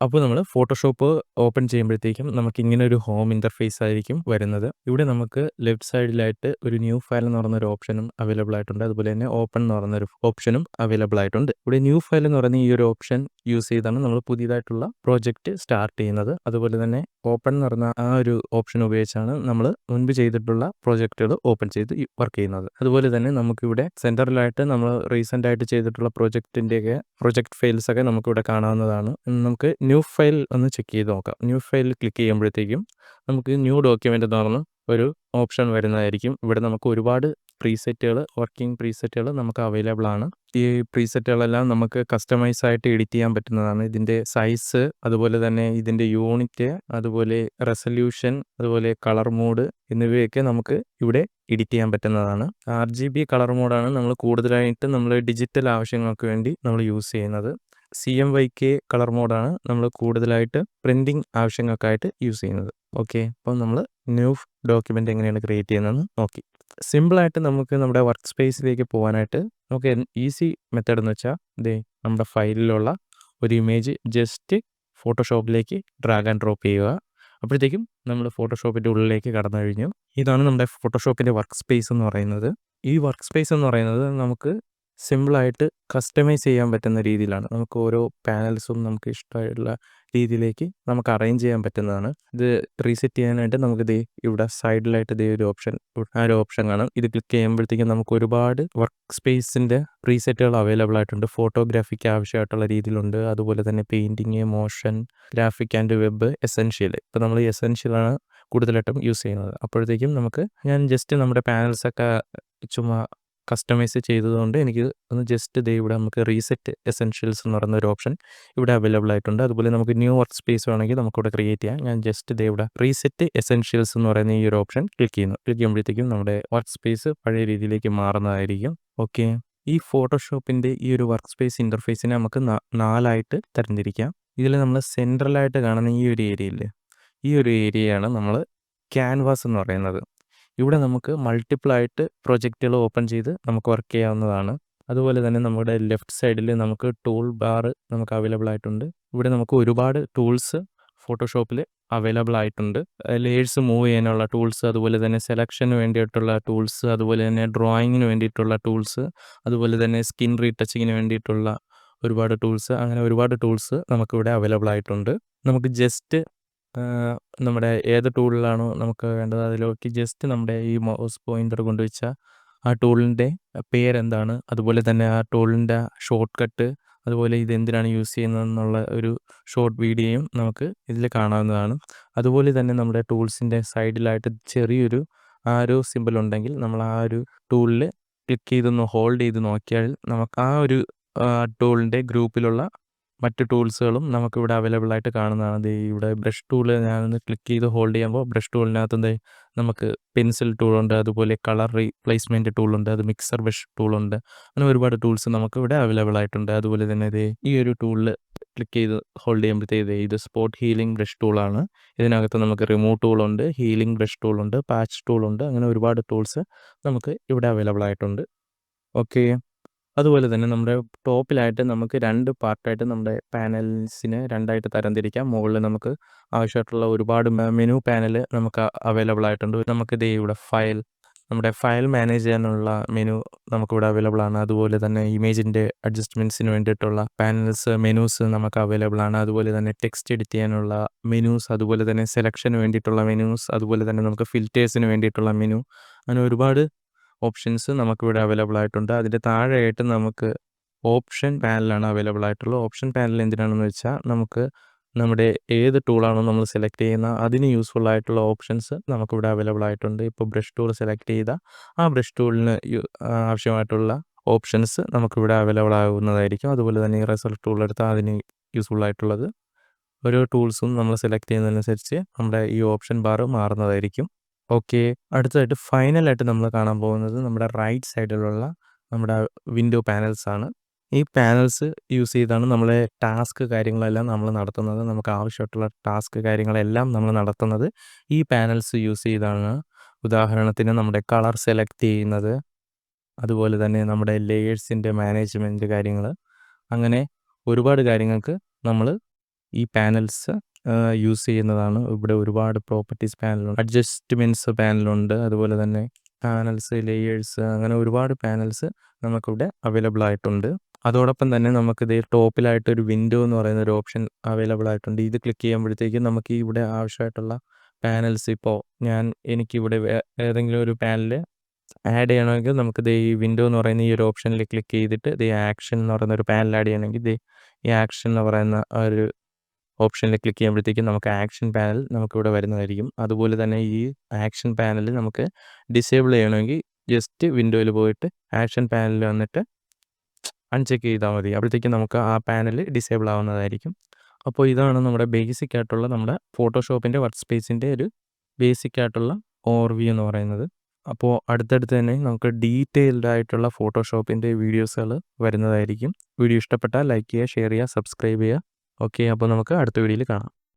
അപ്പോൾ നമ്മൾ Photoshop open ചെയ്യുമ്പോഴത്തേക്കും നമുക്ക് ഇങ്ങനെ ഒരു ഹോം ഇൻ്റർഫേസ് ആയിരിക്കും വരുന്നത്. ഇവിടെ നമുക്ക് ലെഫ്റ്റ് സൈഡിലായിട്ട് ഒരു ന്യൂ ഫയൽ എന്ന് പറയുന്ന ഒരു ഓപ്ഷനും അവൈലബിൾ ആയിട്ടുണ്ട്. അതുപോലെ തന്നെ ഓപ്പൺ എന്ന് പറയുന്ന ഒരു ഓപ്ഷനും അവൈലബിൾ ആയിട്ടുണ്ട്. ഇവിടെ ന്യൂ ഫയൽ എന്ന് പറയുന്ന ഈ ഒരു ഓപ്ഷൻ യൂസ് ചെയ്താണ് നമ്മൾ പുതിയതായിട്ടുള്ള പ്രോജക്റ്റ് സ്റ്റാർട്ട് ചെയ്യുന്നത്. അതുപോലെ തന്നെ ഓപ്പൺ എന്ന് പറയുന്ന ആ ഒരു ഓപ്ഷൻ ഉപയോഗിച്ചാണ് നമ്മൾ മുൻപ് ചെയ്തിട്ടുള്ള പ്രോജക്റ്റുകൾ ഓപ്പൺ ചെയ്ത് വർക്ക് ചെയ്യുന്നത്. അതുപോലെ തന്നെ നമുക്കിവിടെ സെൻറ്ററിലായിട്ട് നമ്മൾ റീസെൻ്റ് ആയിട്ട് ചെയ്തിട്ടുള്ള പ്രൊജക്റ്റ് ഫയൽസ് ഒക്കെ നമുക്കിവിടെ കാണാവുന്നതാണ്. നമുക്ക് ന്യൂ ഫയൽ ഒന്ന് ചെക്ക് ചെയ്ത് നോക്കാം. ന്യൂ ഫയൽ ക്ലിക്ക് ചെയ്യുമ്പോഴത്തേക്കും നമുക്ക് ന്യൂ ഡോക്യുമെൻ്റ് എന്ന് പറഞ്ഞ് ഒരു ഓപ്ഷൻ വരുന്നതായിരിക്കും. ഇവിടെ നമുക്ക് ഒരുപാട് വർക്കിംഗ് പ്രീസെറ്റുകൾ നമുക്ക് അവൈലബിൾ ആണ്. ഈ പ്രീസെറ്റുകളെല്ലാം നമുക്ക് കസ്റ്റമൈസ് ആയിട്ട് എഡിറ്റ് ചെയ്യാൻ പറ്റുന്നതാണ്. ഇതിൻ്റെ സൈസ്, അതുപോലെ തന്നെ ഇതിൻ്റെ യൂണിറ്റ്, അതുപോലെ റെസല്യൂഷൻ, അതുപോലെ കളർ മോഡ് എന്നിവയൊക്കെ നമുക്ക് ഇവിടെ എഡിറ്റ് ചെയ്യാൻ പറ്റുന്നതാണ്. RGB കളർ മോഡാണ് നമ്മൾ കൂടുതലായിട്ട് നമ്മൾ ഡിജിറ്റൽ ആവശ്യങ്ങൾക്ക് വേണ്ടി നമ്മൾ യൂസ് ചെയ്യുന്നത്. CMYK കളർ മോഡാണ് നമ്മൾ കൂടുതലായിട്ട് പ്രിൻറ്റിങ് ആവശ്യങ്ങൾക്കായിട്ട് യൂസ് ചെയ്യുന്നത്. ഓക്കെ, അപ്പോൾ നമ്മൾ ന്യൂ ഡോക്യുമെൻ്റ് എങ്ങനെയാണ് ക്രിയേറ്റ് ചെയ്യുന്നതെന്ന് നോക്കി. സിമ്പിളായിട്ട് നമുക്ക് നമ്മുടെ വർക്ക് സ്പേസിലേക്ക് പോകാനായിട്ട് നമുക്ക് ഈസി മെത്തേഡ് എന്ന് വെച്ചാൽ നമ്മുടെ ഫയലിലുള്ള ഒരു ഇമേജ് ജസ്റ്റ് ഫോട്ടോഷോപ്പിലേക്ക് ഡ്രാഗ് ആൻഡ് ഡ്രോപ്പ് ചെയ്യുക. അപ്പോഴത്തേക്കും നമ്മൾ ഫോട്ടോഷോപ്പിൻ്റെ ഉള്ളിലേക്ക് കടന്നു കഴിഞ്ഞു. ഇതാണ് നമ്മുടെ ഫോട്ടോഷോപ്പിൻ്റെ വർക്ക് സ്പേസ് എന്ന് പറയുന്നത്. ഈ വർക്ക് സ്പേസ് എന്ന് പറയുന്നത് നമുക്ക് സിമ്പിളായിട്ട് കസ്റ്റമൈസ് ചെയ്യാൻ പറ്റുന്ന രീതിയിലാണ്. നമുക്ക് ഓരോ പാനൽസും നമുക്ക് ഇഷ്ടമായിട്ടുള്ള രീതിയിലേക്ക് നമുക്ക് അറേഞ്ച് ചെയ്യാൻ പറ്റുന്നതാണ്. ഇത് റീസെറ്റ് ചെയ്യാനായിട്ട് നമുക്ക് ഇവിടെ സൈഡിലായിട്ട് ഒരു ഓപ്ഷൻ കാണാം. ഇത് ക്ലിക്ക് ചെയ്യുമ്പോഴത്തേക്കും നമുക്ക് ഒരുപാട് വർക്ക് സ്പേസിൻ്റെ പ്രീസെറ്റുകൾ അവൈലബിൾ ആയിട്ടുണ്ട്. ഫോട്ടോഗ്രാഫിക്ക് ആവശ്യമായിട്ടുള്ള രീതിയിലുണ്ട്. അതുപോലെ തന്നെ painting, motion, graphic and web, essential. ഇപ്പോൾ നമ്മൾ എസെൻഷ്യലാണ് കൂടുതലായിട്ടും യൂസ് ചെയ്യുന്നത്. അപ്പോഴത്തേക്കും ഞാൻ ജസ്റ്റ് നമ്മുടെ പാനൽസൊക്കെ ചുമ്മാ കസ്റ്റമൈസ് ചെയ്തതുകൊണ്ട് എനിക്ക് ഒന്ന് ജസ്റ്റ് ഇവിടെ നമുക്ക് റീസെറ്റ് എസെൻഷ്യൽസ് എന്ന് പറയുന്ന ഒരു ഓപ്ഷൻ ഇവിടെ അവൈലബിൾ ആയിട്ടുണ്ട്. അതുപോലെ നമുക്ക് ന്യൂ വർക്ക് സ്പേസ് വേണമെങ്കിൽ നമുക്കിവിടെ ക്രിയേറ്റ് ചെയ്യാം. ഞാൻ ജസ്റ്റ് ഇവിടെ റീസെറ്റ് എസെൻഷ്യൽസ് എന്ന് പറയുന്ന ഈ ഒരു ഓപ്ഷൻ ക്ലിക്ക് ചെയ്യുമ്പോഴത്തേക്കും നമ്മുടെ വർക്ക് സ്പേസ് പഴയ രീതിയിലേക്ക് മാറുന്നതായിരിക്കും. ഓക്കെ, ഈ ഫോട്ടോഷോപ്പിൻ്റെ ഈ ഒരു വർക്ക് സ്പേസ് ഇൻ്റർഫേസിനെ നമുക്ക് 4ആയിട്ട് തരംതിരിക്കാം. ഇതിൽ നമ്മൾ സെൻട്രലായിട്ട് കാണുന്ന ഈ ഒരു ഏരിയയാണ് നമ്മൾ ക്യാൻവാസ് എന്ന് പറയുന്നത്. ഇവിടെ നമുക്ക് മൾട്ടിപ്പിളായിട്ട് പ്രൊജക്റ്റുകൾ ഓപ്പൺ ചെയ്ത് നമുക്ക് വർക്ക് ചെയ്യാവുന്നതാണ്. അതുപോലെ തന്നെ നമ്മുടെ ലെഫ്റ്റ് സൈഡിൽ നമുക്ക് ടൂൾ ബാർ നമുക്ക് അവൈലബിൾ ആയിട്ടുണ്ട്. ഇവിടെ നമുക്ക് ഒരുപാട് ടൂൾസ് ഫോട്ടോഷോപ്പിൽ അവൈലബിൾ ആയിട്ടുണ്ട്. ലേയേഴ്സ് മൂവ് ചെയ്യാനുള്ള ടൂൾസ്, അതുപോലെ തന്നെ സെലക്ഷന് വേണ്ടിയിട്ടുള്ള ടൂൾസ്, അതുപോലെ തന്നെ ഡ്രോയിങ്ങിന് വേണ്ടിയിട്ടുള്ള ടൂൾസ്, അതുപോലെ തന്നെ സ്കിൻ റീടച്ചിങ്ങിന് വേണ്ടിയിട്ടുള്ള ഒരുപാട് ടൂൾസ്, അങ്ങനെ ഒരുപാട് ടൂൾസ് നമുക്കിവിടെ അവൈലബിൾ ആയിട്ടുണ്ട്. നമുക്ക് ജസ്റ്റ് നമ്മുടെ ഏത് ടൂളിലാണോ നമുക്ക് വേണ്ടത് അതിലേക്ക് ജസ്റ്റ് നമ്മുടെ ഈ മൗസ് പോയിൻ്റർ കൊണ്ടുവച്ചാൽ ആ ടൂളിൻ്റെ പേരെന്താണ്, അതുപോലെ തന്നെ ആ ടൂളിൻ്റെ ഷോർട്ട് കട്ട്, അതുപോലെ ഇതെന്തിനാണ് യൂസ് ചെയ്യുന്നതെന്നുള്ള ഒരു ഷോർട്ട് വീഡിയോയും നമുക്ക് ഇതിൽ കാണാവുന്നതാണ്. അതുപോലെ തന്നെ നമ്മുടെ ടൂൾസിൻ്റെ സൈഡിലായിട്ട് ചെറിയൊരു ആരോ സിമ്പിൾ ഉണ്ടെങ്കിൽ നമ്മൾ ആ ഒരു ടൂളിൽ ക്ലിക്ക് ചെയ്തൊന്ന് ഹോൾഡ് ചെയ്ത് നോക്കിയാൽ നമുക്ക് ആ ഒരു ടൂളിൻ്റെ ഗ്രൂപ്പിലുള്ള മറ്റ് ടൂൾസുകളും നമുക്കിവിടെ അവൈലബിൾ ആയിട്ട് കാണുന്നതാണ്. ഇവിടെ ബ്രഷ് ടൂള് ഞാനൊന്ന് ക്ലിക്ക് ചെയ്ത് ഹോൾഡ് ചെയ്യുമ്പോൾ ബ്രഷ് ടൂളിനകത്ത് നമുക്ക് പെൻസിൽ ടൂളുണ്ട്, അതുപോലെ കളർ റീപ്ലേസ്മെൻറ്റ് ടൂളുണ്ട്, അത് മിക്സർ ബ്രഷ് ടൂളുണ്ട്. അങ്ങനെ ഒരുപാട് ടൂൾസ് നമുക്കിവിടെ അവൈലബിൾ ആയിട്ടുണ്ട്. അതുപോലെ തന്നെ ഈ ഒരു ടൂളിൽ ക്ലിക്ക് ചെയ്ത് ഹോൾഡ് ചെയ്യുമ്പോഴത്തേക്ക് ഇത് സ്പോട്ട് ഹീലിംഗ് ബ്രഷ് ടൂളാണ്. ഇതിനകത്ത് നമുക്ക് റിമൂവ് ടൂളുണ്ട്, ഹീലിംഗ് ബ്രഷ് ടൂളുണ്ട്, പാച്ച് ടൂളുണ്ട്, അങ്ങനെ ഒരുപാട് ടൂൾസ് നമുക്ക് ഇവിടെ അവൈലബിൾ ആയിട്ടുണ്ട്. ഓക്കെ, അതുപോലെ തന്നെ നമ്മുടെ ടോപ്പിലായിട്ട് നമുക്ക് 2 പാർട്ടായിട്ട് നമ്മുടെ പാനൽസിനെ 2ആയിട്ട് തരംതിരിക്കാം. മുകളിൽ നമുക്ക് ആവശ്യമായിട്ടുള്ള ഒരുപാട് മെനു പാനൽ നമുക്ക് അവൈലബിൾ ആയിട്ടുണ്ട്. നമുക്ക് ഇവിടെ നമ്മുടെ ഫയൽ മാനേജ് ചെയ്യാനുള്ള മെനു നമുക്കിവിടെ അവൈലബിൾ ആണ്. അതുപോലെ തന്നെ ഇമേജിൻ്റെ അഡ്ജസ്റ്റ്മെൻറ്റ്സിന് വേണ്ടിയിട്ടുള്ള മെനൂസ് നമുക്ക് അവൈലബിൾ ആണ്. അതുപോലെ തന്നെ ടെക്സ്റ്റ് എഡിറ്റ് ചെയ്യാനുള്ള മെനൂസ്, അതുപോലെ തന്നെ സെലക്ഷന് വേണ്ടിയിട്ടുള്ള മെനൂസ്, അതുപോലെ തന്നെ നമുക്ക് ഫിൽറ്റേഴ്സിന് വേണ്ടിയിട്ടുള്ള മെനു, അങ്ങനെ ഒരുപാട് ഓപ്ഷൻസ് നമുക്കിവിടെ അവൈലബിൾ ആയിട്ടുണ്ട്. അതിൻ്റെ താഴെയായിട്ട് നമുക്ക് ഓപ്ഷൻ പാനലാണ് അവൈലബിൾ ആയിട്ടുള്ളത്. ഓപ്ഷൻ പാനൽ എന്തിനാണെന്ന് വെച്ചാൽ നമുക്ക് നമ്മുടെ ഏത് ടൂളാണോ നമ്മൾ സെലക്ട് ചെയ്യുന്ന അതിന് യൂസ്ഫുൾ ആയിട്ടുള്ള ഓപ്ഷൻസ് നമുക്കിവിടെ അവൈലബിൾ ആയിട്ടുണ്ട്. ഇപ്പോൾ ബ്രഷ് ടൂൾ സെലക്ട് ചെയ്ത ആ ബ്രഷ് ടൂളിന് ആവശ്യമായിട്ടുള്ള ഓപ്ഷൻസ് നമുക്കിവിടെ അവൈലബിൾ ആകുന്നതായിരിക്കും. അതുപോലെ തന്നെ ഈ റെസർ ടൂൾ എടുത്താൽ അതിന് യൂസ്ഫുൾ ആയിട്ടുള്ളത് ഓരോ ടൂൾസും നമ്മൾ സെലക്ട് ചെയ്യുന്നതിനനുസരിച്ച് നമ്മുടെ ഈ ഓപ്ഷൻ ബാർ മാറുന്നതായിരിക്കും. ഓക്കെ, അടുത്തതായിട്ട് ഫൈനലായിട്ട് നമ്മൾ കാണാൻ പോകുന്നത് നമ്മുടെ റൈറ്റ് സൈഡിലുള്ള നമ്മുടെ വിൻഡോ പാനൽസ് ആണ്. ഈ പാനൽസ് യൂസ് ചെയ്താണ് നമ്മളെ കാര്യങ്ങളെല്ലാം നമ്മൾ നടത്തുന്നത്. നമുക്ക് ആവശ്യമായിട്ടുള്ള കാര്യങ്ങളെല്ലാം നമ്മൾ നടത്തുന്നത് ഈ പാനൽസ് യൂസ് ചെയ്താണ്. ഉദാഹരണത്തിന് നമ്മുടെ കളർ സെലക്ട് ചെയ്യുന്നത്, അതുപോലെ തന്നെ നമ്മുടെ ലേയേഴ്സിൻ്റെ മാനേജ്മെൻറ്റ് കാര്യങ്ങൾ, അങ്ങനെ ഒരുപാട് കാര്യങ്ങൾക്ക് നമ്മൾ ഈ പാനൽസ് യൂസ് ചെയ്യുന്നതാണ്. ഇവിടെ ഒരുപാട് പ്രോപ്പർട്ടീസ് പാനലുണ്ട്, അഡ്ജസ്റ്റ്മെൻറ്റ്സ് പാനലുണ്ട്, അതുപോലെ തന്നെ പാനൽസ്, ലേയേഴ്സ്, അങ്ങനെ ഒരുപാട് പാനൽസ് നമുക്കിവിടെ അവൈലബിൾ ആയിട്ടുണ്ട്. അതോടൊപ്പം തന്നെ നമുക്ക് ഇതേ ടോപ്പിലായിട്ട് ഒരു വിൻഡോ എന്ന് പറയുന്ന ഒരു ഓപ്ഷൻ അവൈലബിൾ ആയിട്ടുണ്ട്. ഇത് ക്ലിക്ക് ചെയ്യുമ്പോഴത്തേക്കും നമുക്ക് ഇവിടെ ആവശ്യമായിട്ടുള്ള പാനൽസ് ഇപ്പോൾ എനിക്കിവിടെ ഏതെങ്കിലും ഒരു പാനൽ ആഡ് ചെയ്യണമെങ്കിൽ നമുക്ക് ഈ വിൻഡോ എന്ന് പറയുന്ന ഈ ഒരു ഓപ്ഷനിൽ ക്ലിക്ക് ചെയ്തിട്ട് ആക്ഷൻ എന്ന് പറയുന്ന ഒരു പാനൽ ആഡ് ചെയ്യണമെങ്കിൽ ഈ ആക്ഷൻ എന്ന് പറയുന്ന ഒരു ഓപ്ഷനിൽ ക്ലിക്ക് ചെയ്യുമ്പോഴത്തേക്കും നമുക്ക് ആക്ഷൻ പാനൽ നമുക്കിവിടെ വരുന്നതായിരിക്കും. അതുപോലെ തന്നെ ഈ ആക്ഷൻ പാനൽ നമുക്ക് ഡിസേബിൾ ചെയ്യണമെങ്കിൽ ജസ്റ്റ് വിൻഡോയിൽ പോയിട്ട് ആക്ഷൻ പാനലിൽ വന്നിട്ട് അൺചെക്ക് ചെയ്താൽ മതി. അപ്പോഴത്തേക്കും നമുക്ക് ആ പാനൽ ഡിസേബിൾ ആവുന്നതായിരിക്കും. അപ്പോൾ ഇതാണ് നമ്മുടെ ബേസിക് ആയിട്ടുള്ള നമ്മുടെ ഫോട്ടോഷോപ്പിൻ്റെ വർക്ക് സ്പേസിൻ്റെ ഒരു ബേസിക് ആയിട്ടുള്ള ഓവർവ്യൂ എന്ന് പറയുന്നത്. അപ്പോൾ അടുത്തടുത്ത് തന്നെ നമുക്ക് ഡീറ്റെയിൽഡ് ആയിട്ടുള്ള ഫോട്ടോഷോപ്പിൻ്റെ വീഡിയോസുകൾ വരുന്നതായിരിക്കും. വീഡിയോ ഇഷ്ടപ്പെട്ടാൽ ലൈക്ക് ചെയ്യുക, ഷെയർ ചെയ്യുക, സബ്സ്ക്രൈബ് ചെയ്യുക. ഓക്കെ, അപ്പോൾ നമുക്ക് അടുത്ത വീഡിയോയിൽ കാണാം.